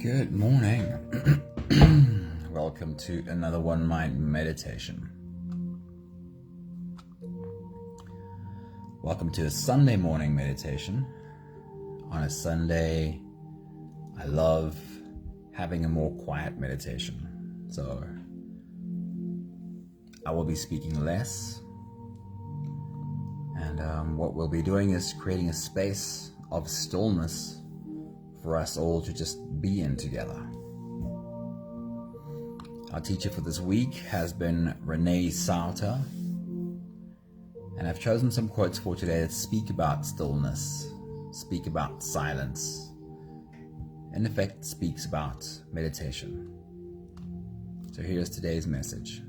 Good morning. Welcome to another One Mind meditation. Welcome to a Sunday morning meditation. On a Sunday, I love having a more quiet meditation. So I will be speaking less. And what we'll be doing is creating a space of stillness for us all to just be in together. Our teacher for this week has been Renee Sauter, and I've chosen some quotes for today that speak about stillness, speak about silence, in effect speaks about meditation. So here's today's message.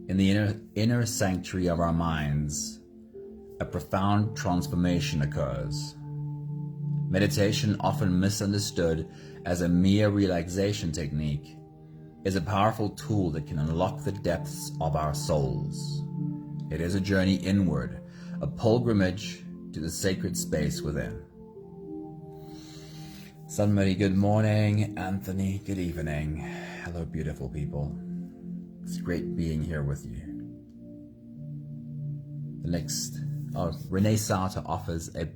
In the inner sanctuary of our minds, a profound transformation occurs. Meditation, often misunderstood as a mere relaxation technique, is a powerful tool that can unlock the depths of our souls. It is a journey inward, a pilgrimage to the sacred space within. Somebody, good morning. Anthony, good evening. Hello, beautiful people. It's great being here with you. Renee Sauter offers a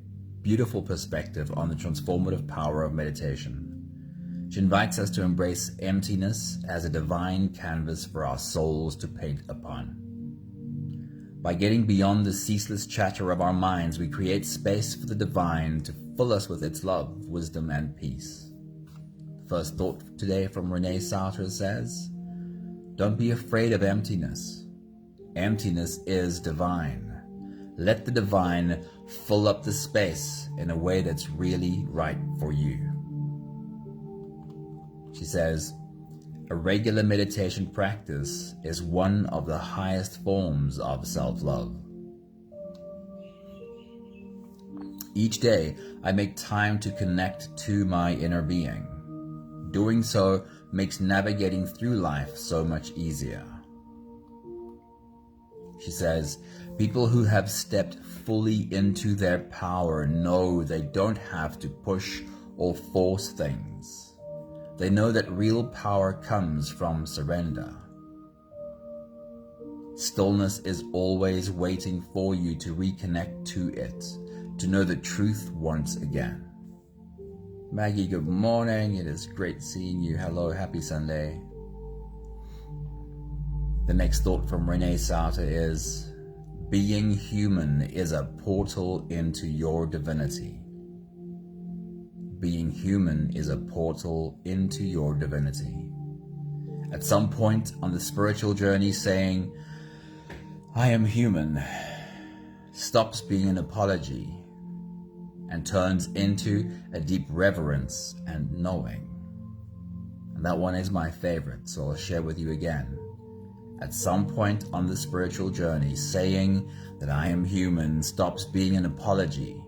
beautiful perspective on the transformative power of meditation. She invites us to embrace emptiness as a divine canvas for our souls to paint upon. By getting beyond the ceaseless chatter of our minds, we create space for the divine to fill us with its love, wisdom, and peace. The first thought today from Renee Sauter says, "Don't be afraid of emptiness. Emptiness is divine. Let the divine fill up the space in a way that's really right for you." She says, "A regular meditation practice is one of the highest forms of self-love. Each day, I make time to connect to my inner being. Doing so makes navigating through life so much easier." She says, "People who have stepped fully into their power know they don't have to push or force things. They know that real power comes from surrender. Stillness is always waiting for you to reconnect to it, to know the truth once again." Maggie, good morning. It is great seeing you. Hello, happy Sunday. The next thought from Renee Sauter is, "Being human is a portal into your divinity." Being human is a portal into your divinity. At some point on the spiritual journey, saying, "I am human," stops being an apology and turns into a deep reverence and knowing. And that one is my favorite, so I'll share with you again. At some point on the spiritual journey, saying that I am human stops being an apology,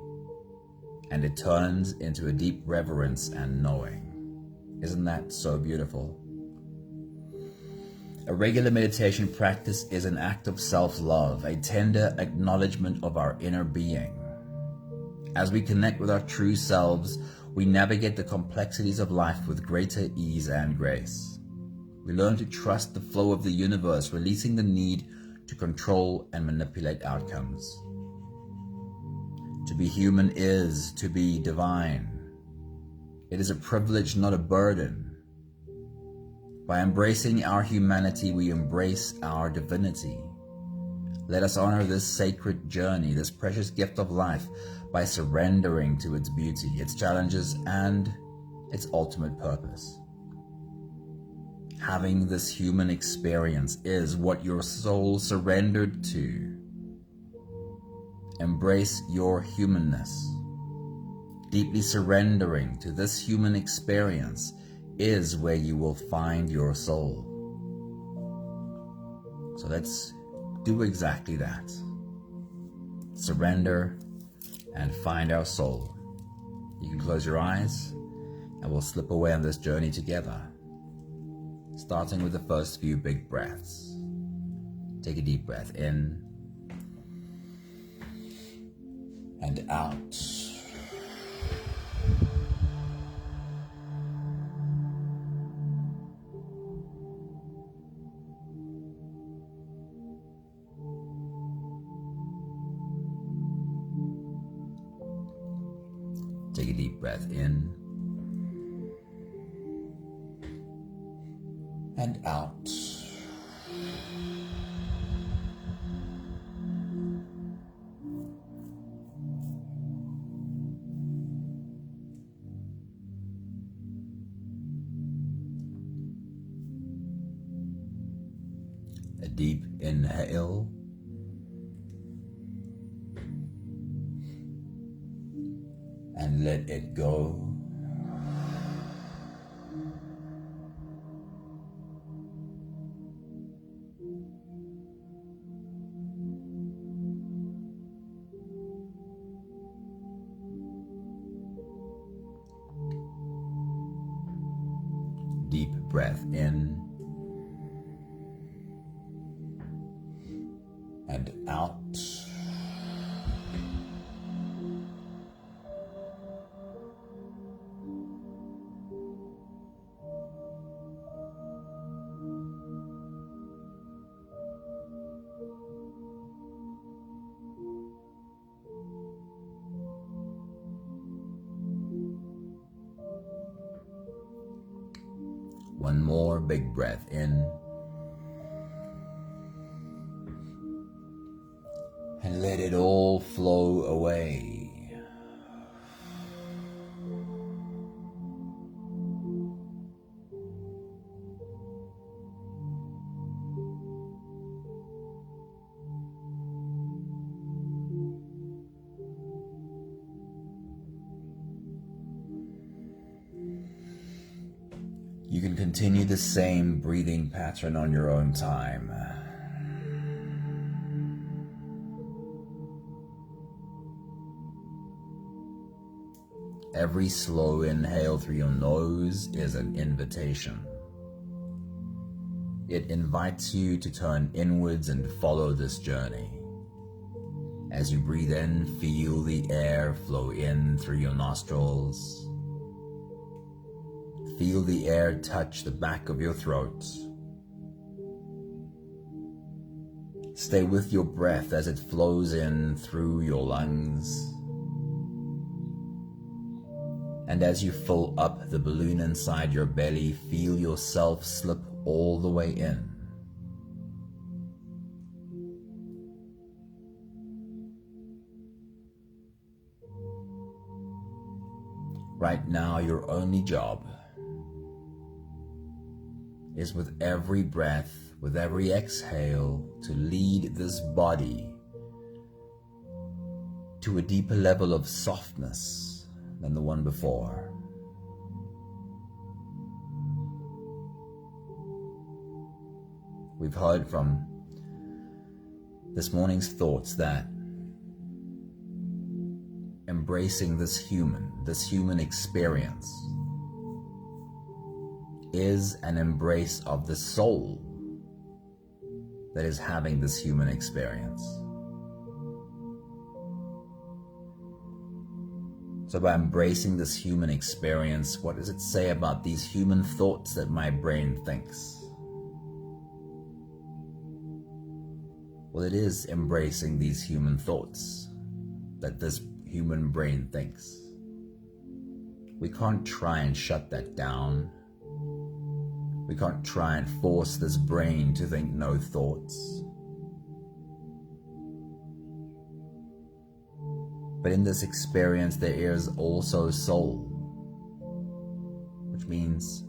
and it turns into a deep reverence and knowing. Isn't that so beautiful? A regular meditation practice is an act of self-love, a tender acknowledgement of our inner being. As we connect with our true selves, we navigate the complexities of life with greater ease and grace. We learn to trust the flow of the universe, releasing the need to control and manipulate outcomes. To be human is to be divine. It is a privilege, not a burden. By embracing our humanity, we embrace our divinity. Let us honor this sacred journey, this precious gift of life, by surrendering to its beauty, its challenges, and its ultimate purpose. Having this human experience is what your soul surrendered to. Embrace your humanness. Deeply surrendering to this human experience is where you will find your soul. So let's do exactly that. Surrender and find our soul. You can close your eyes and we'll slip away on this journey together. Starting with the first few big breaths. Take a deep breath in and out. Take a deep breath in and out. A deep inhale and let it go. Deep breath in and out. One more big breath in and let it all flow away. You can continue the same breathing pattern on your own time. Every slow inhale through your nose is an invitation. It invites you to turn inwards and follow this journey. As you breathe in, feel the air flow in through your nostrils. Feel the air touch the back of your throat. Stay with your breath as it flows in through your lungs. And as you fill up the balloon inside your belly, feel yourself slip all the way in. Right now, your only job is with every breath, with every exhale, to lead this body to a deeper level of softness than the one before. We've heard from this morning's thoughts that embracing this human experience is an embrace of the soul that is having this human experience. So by embracing this human experience, what does it say about these human thoughts that my brain thinks? Well, it is embracing these human thoughts that this human brain thinks. We can't try and shut that down. We can't try and force this brain to think no thoughts. But in this experience, there is also soul, which means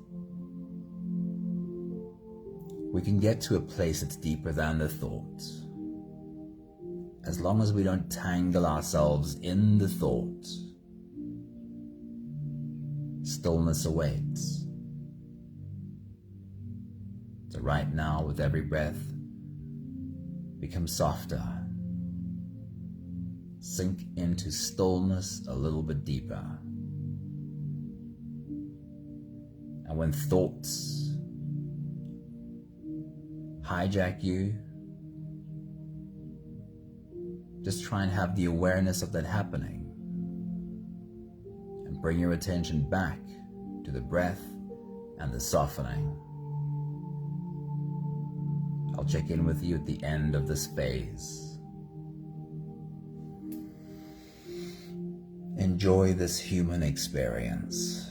we can get to a place that's deeper than the thought. As long as we don't tangle ourselves in the thought, stillness awaits. So right now, with every breath, become softer. Sink into stillness a little bit deeper. And when thoughts hijack you, just try and have the awareness of that happening. And bring your attention back to the breath and the softening. I'll check in with you at the end of this phase. Enjoy this human experience.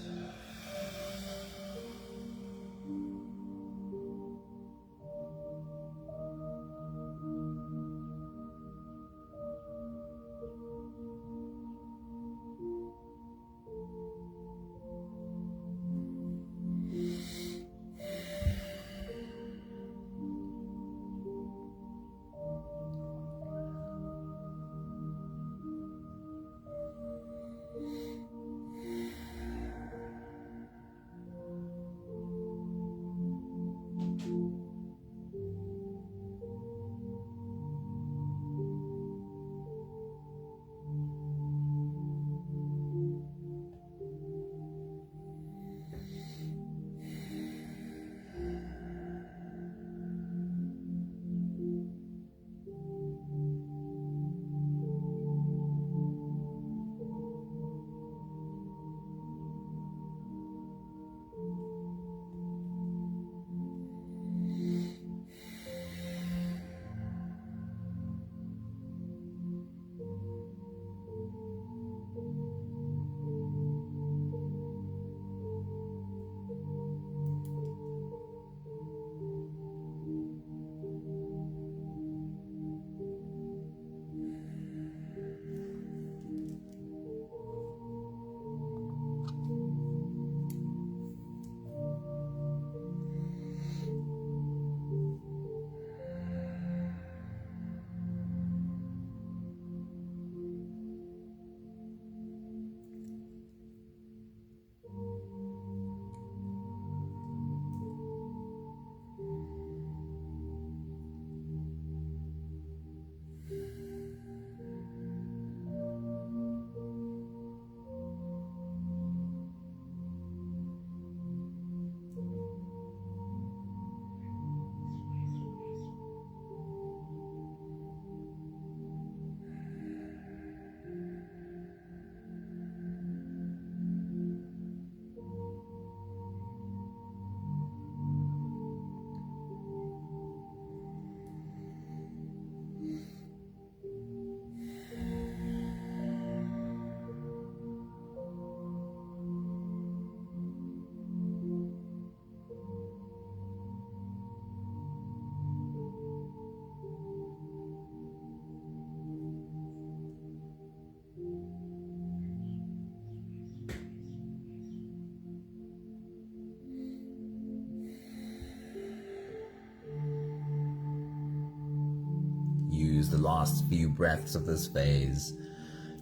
Use the last few breaths of this phase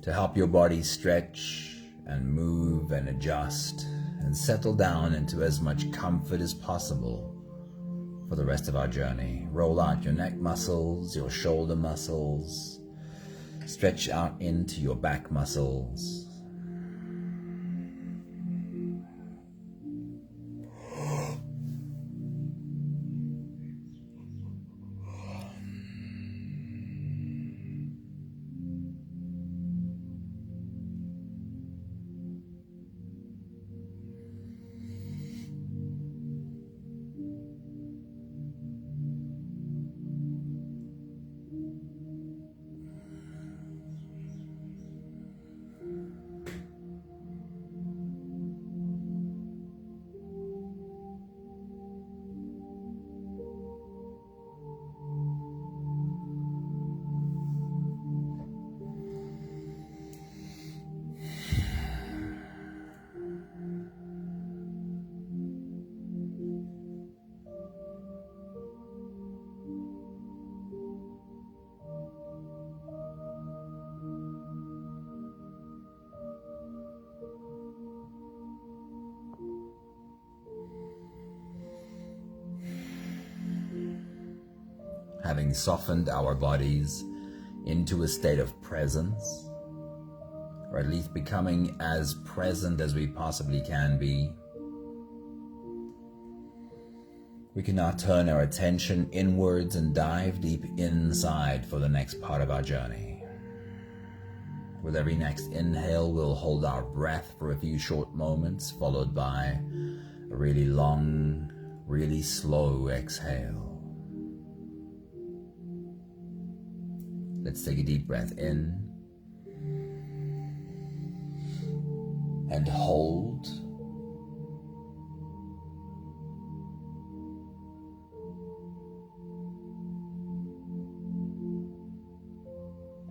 to help your body stretch and move and adjust and settle down into as much comfort as possible for the rest of our journey. Roll out your neck muscles, your shoulder muscles, stretch out into your back muscles. Having softened our bodies into a state of presence, or at least becoming as present as we possibly can be, we can now turn our attention inwards and dive deep inside for the next part of our journey. With every next inhale, we'll hold our breath for a few short moments, followed by a really long, really slow exhale. Let's take a deep breath in and hold.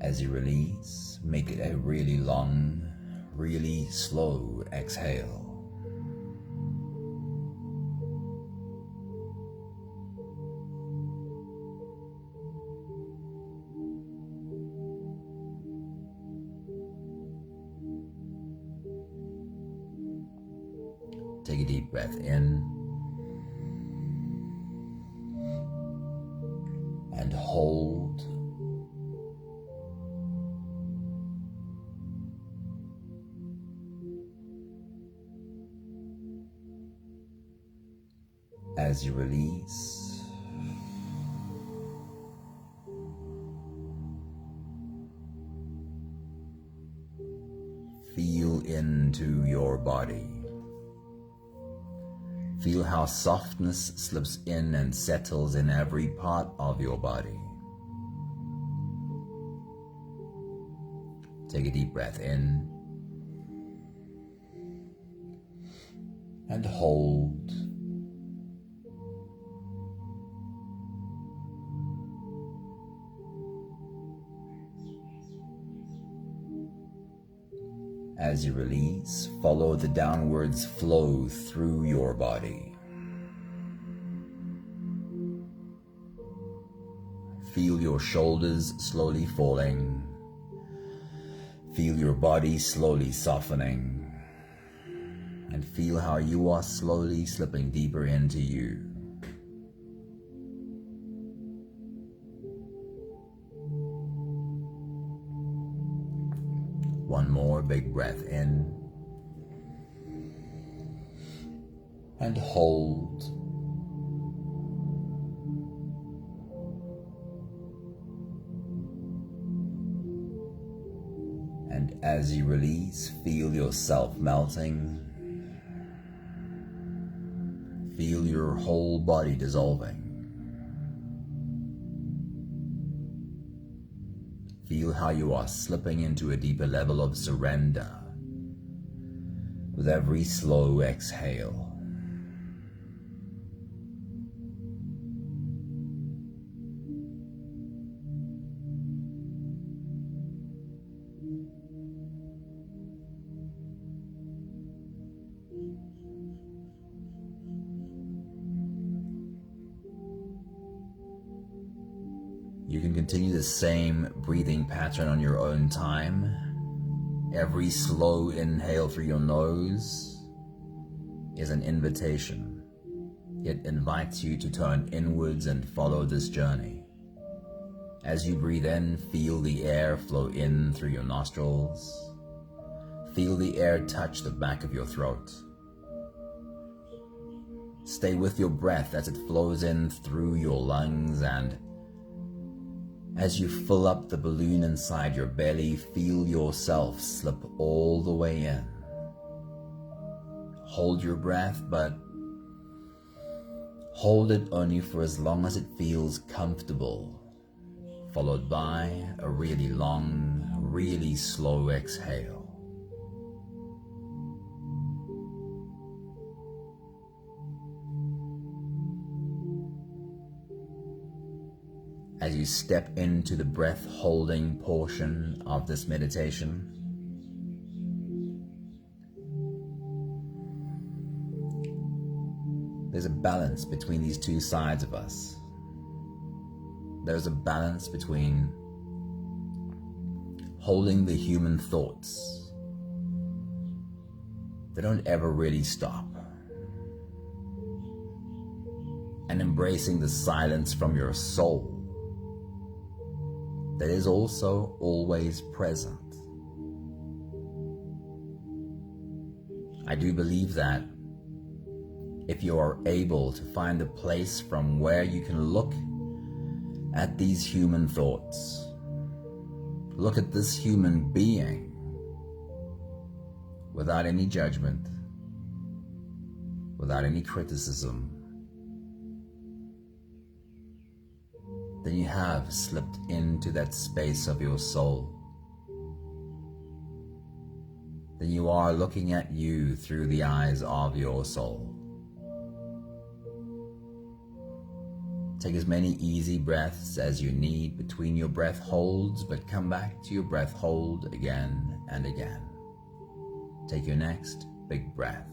As you release, make it a really long, really slow exhale. Take a deep breath in and hold. As you release, feel into your body. Feel how softness slips in and settles in every part of your body. Take a deep breath in and hold. As you release, follow the downwards flow through your body. Feel your shoulders slowly falling. Feel your body slowly softening. And feel how you are slowly slipping deeper into you. One more big breath in and hold. And as you release, feel yourself melting. Feel your whole body dissolving. Feel how you are slipping into a deeper level of surrender with every slow exhale. You can continue the same breathing pattern on your own time. Every slow inhale through your nose is an invitation. It invites you to turn inwards and follow this journey. As you breathe in, feel the air flow in through your nostrils. Feel the air touch the back of your throat. Stay with your breath as it flows in through your lungs, and as you fill up the balloon inside your belly, feel yourself slip all the way in. Hold your breath, but hold it only for as long as it feels comfortable, followed by a really long, really slow exhale. As you step into the breath-holding portion of this meditation, there's a balance between these two sides of us. There's a balance between holding the human thoughts. They don't ever really stop. And embracing the silence from your soul that is also always present. I do believe that if you are able to find a place from where you can look at these human thoughts, look at this human being without any judgment, without any criticism, then you have slipped into that space of your soul. then you are looking at you through the eyes of your soul. Take as many easy breaths as you need between your breath holds, but come back to your breath hold again and again. Take your next big breath.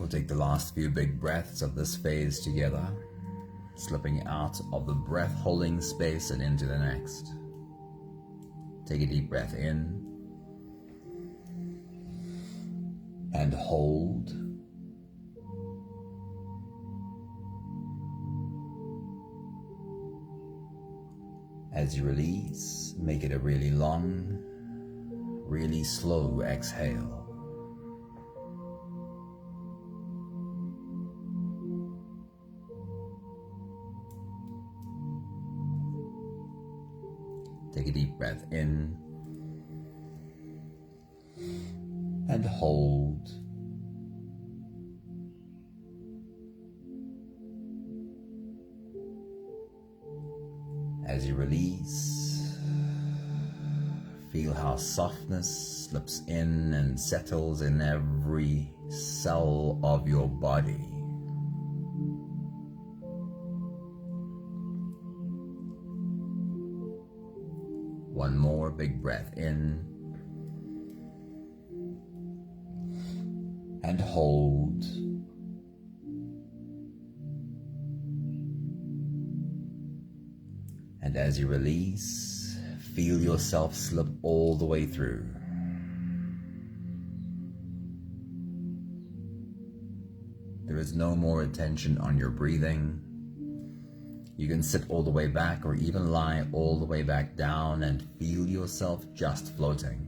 We'll take the last few big breaths of this phase together, slipping out of the breath holding space and into the next. Take a deep breath in and hold. As you release, make it a really long, really slow exhale. Take a deep breath in and hold. As you release, feel how softness slips in and settles in every cell of your body. One more big breath in and hold. And as you release, feel yourself slip all the way through. There is no more attention on your breathing. You can sit all the way back or even lie all the way back down and feel yourself just floating.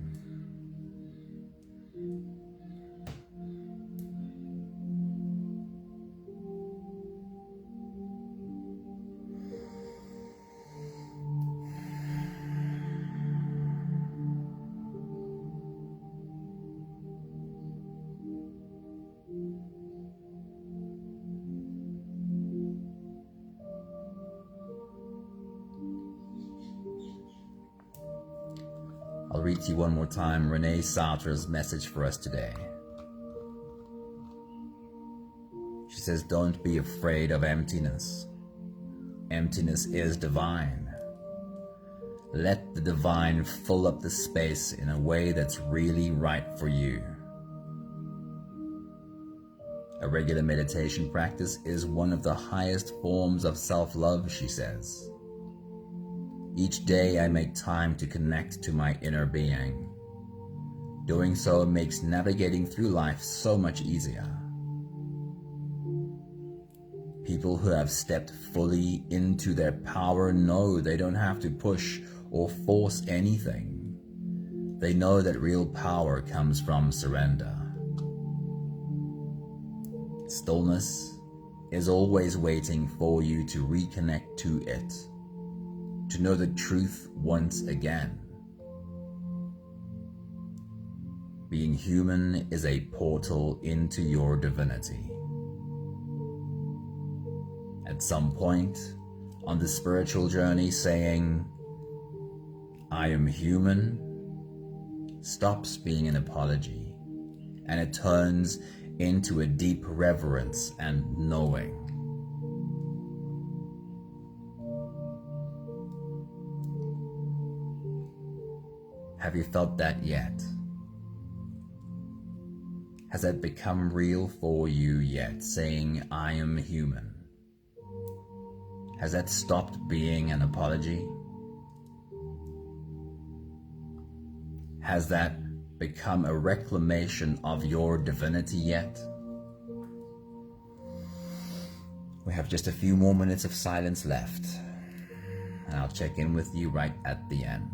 I'll read to you one more time Renee Sartre's message for us today. She says, don't be afraid of emptiness. Emptiness is divine. Let the divine fill up the space in a way that's really right for you. A regular meditation practice is one of the highest forms of self-love, she says. Each day I make time to connect to my inner being. Doing so makes navigating through life so much easier. People who have stepped fully into their power know they don't have to push or force anything. They know that real power comes from surrender. Stillness is always waiting for you to reconnect to it, to know the truth once again. Being human is a portal into your divinity. At some point on the spiritual journey, saying, I am human, stops being an apology, and it turns into a deep reverence and knowing. Have you felt that yet? Has that become real for you yet, saying, I am human? Has that stopped being an apology? Has that become a reclamation of your divinity yet? We have just a few more minutes of silence left, and I'll check in with you right at the end.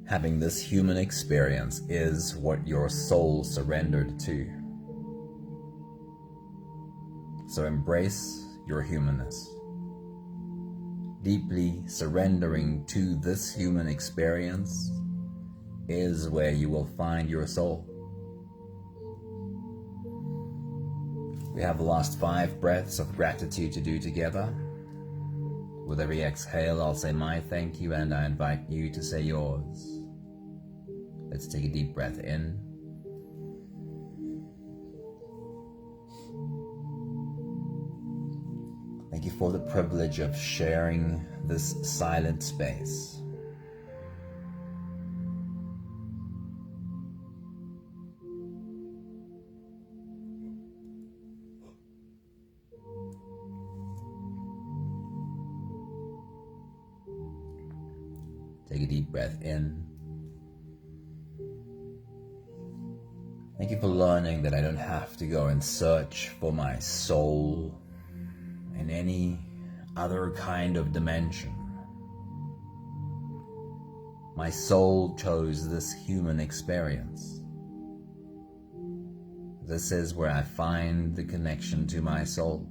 Having this human experience is what your soul surrendered to. So embrace your humanness. Deeply surrendering to this human experience is where you will find your soul. We have the last 5 breaths of gratitude to do together. With every exhale, I'll say my thank you, and I invite you to say yours. Let's take a deep breath in. Thank you for the privilege of sharing this silent space. Take a deep breath in. Thank you for learning that I don't have to go and search for my soul in any other kind of dimension. My soul chose this human experience. This is where I find the connection to my soul.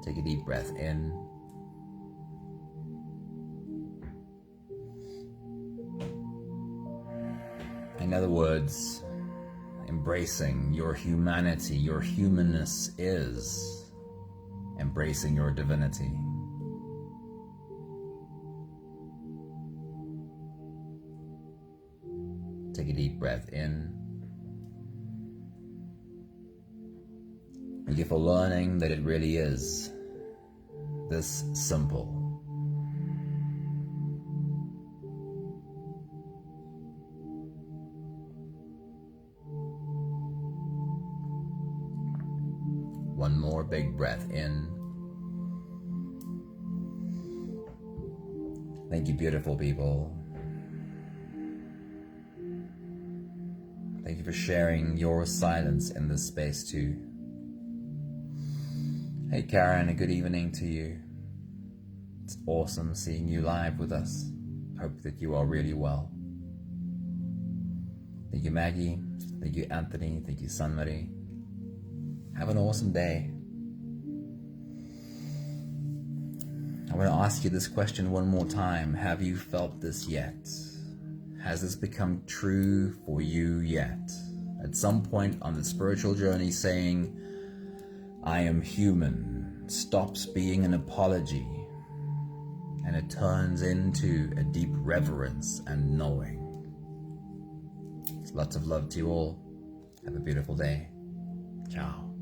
Take a deep breath in. In other words, embracing your humanity, your humanness is embracing your divinity. Take a deep breath in. Thank you for learning that it really is this simple. One more big breath in. Thank you, beautiful people. Thank you for sharing your silence in this space too. Hey Karen, a good evening to you. It's awesome seeing you live with us. Hope that you are really well. Thank you, Maggie. Thank you, Anthony. Thank you, Sunmarie. Have an awesome day. I want to ask you this question one more time. Have you felt this yet? Has this become true for you yet? At some point on the spiritual journey, saying, I am human, stops being an apology, and it turns into a deep reverence and knowing. Lots of love to you all. Have a beautiful day. Ciao.